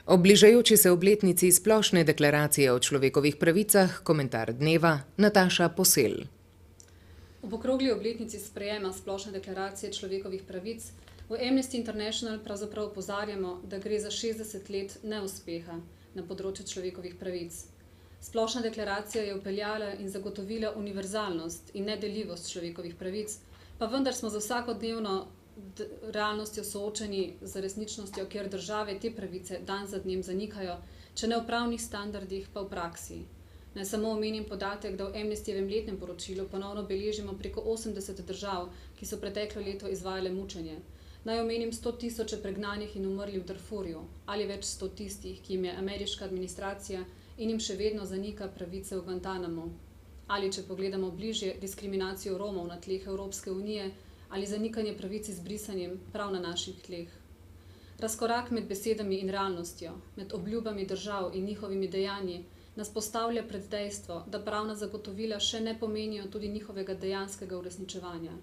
Ob bližajoči se obletnici splošne deklaracije o človekovih pravicah, komentar dneva Nataša Posel. Ob okrogli obletnici sprejema splošne deklaracije človekovih pravic v Amnesty International pravzaprav opozarjamo, da gre za 60 let neuspeha na področju človekovih pravic. Splošna deklaracija je vpeljala in zagotovila univerzalnost in nedeljivost človekovih pravic, pa vendar smo za vsakodnevno realnostjo soočeni z resničnostjo, kjer države te pravice dan za dnem zanikajo, če ne v pravnih standardih, pa v praksi. Naj samo omenim podatek, da v Amnestyjevem letnem poročilu ponovno beležimo preko 80 držav, ki so preteklo leto izvajale mučenje. Naj omenim 100 tisoče pregnanih in umrlih v Darfurju, ali več 100 tistih, ki jim je ameriška administracija in jim še vedno zanika pravice v Guantanamu. Ali če pogledamo bližje, diskriminacijo Romov na tleh Evropske unije ali zanikanje pravic izbrisanjem prav na naših tleh. Razkorak med besedami in realnostjo, med obljubami držav in njihovimi dejanji nas postavlja pred dejstvo, da pravna zagotovila še ne pomenijo tudi njihovega dejanskega uresničevanja.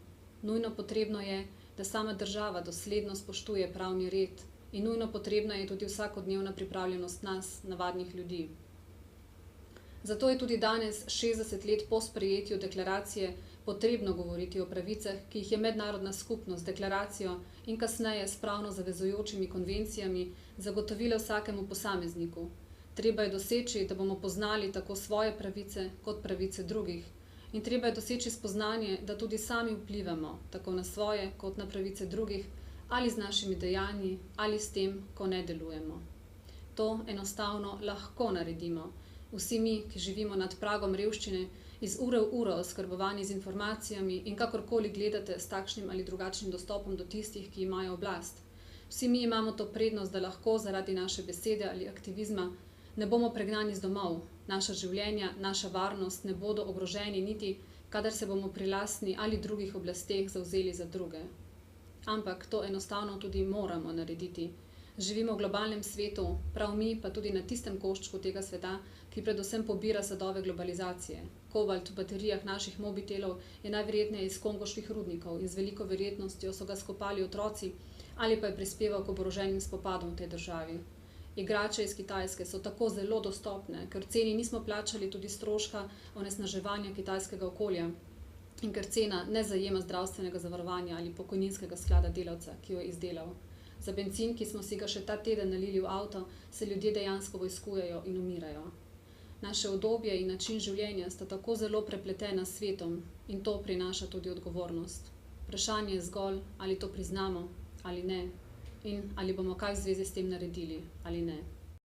Nujno potrebno je, da sama država dosledno spoštuje pravni red in nujno potrebna je tudi vsakodnevna pripravljenost nas, navadnih ljudi. Zato je tudi danes, 60 let po sprejetju deklaracije, potrebno govoriti o pravicah, ki jih je mednarodna skupnost deklaracijo in kasneje s pravno zavezujočimi konvencijami zagotovila vsakemu posamezniku. Treba je doseči, da bomo poznali tako svoje pravice kot pravice drugih. In treba je doseči spoznanje, da tudi sami vplivamo tako na svoje kot na pravice drugih, ali z našimi dejanji, ali s tem, ko ne delujemo. To enostavno lahko naredimo. Vsi mi, ki živimo nad pragom revščine, iz ure v uro oskrbovani z informacijami in kakorkoli gledate s takšnim ali drugačnim dostopom do tistih, ki imajo oblast. Vsi mi imamo to prednost, da lahko zaradi naše besede ali aktivizma ne bomo pregnani z domov. Naša življenja, naša varnost ne bodo ogroženi niti, kadar se bomo pri lastni ali drugih oblasteh zavzeli za druge. Ampak to enostavno tudi moramo narediti. Živimo v globalnem svetu, prav mi pa tudi na tistem koščku tega sveta, ki predvsem pobira sadove globalizacije. Kobalt v baterijah naših mobitelov je najverjetneje iz kongoških rudnikov in z veliko verjetnostjo so ga skopali otroci ali pa je prispeval k oboroženim spopadom v tej državi. Igrače iz Kitajske so tako zelo dostopne, ker ceni nismo plačali tudi stroška onesnaževanja kitajskega okolja in ker cena ne zajema zdravstvenega zavarovanja ali pokojninskega sklada delavca, ki jo je izdelal. Za bencin, ki smo si ga še ta teden nalili v avto, se ljudje dejansko vojskujejo in umirajo. Naše udobje in način življenja sta tako zelo prepletena s svetom in to prinaša tudi odgovornost. Vprašanje je zgolj, ali to priznamo ali ne in ali bomo kaj v zvezi s tem naredili ali ne.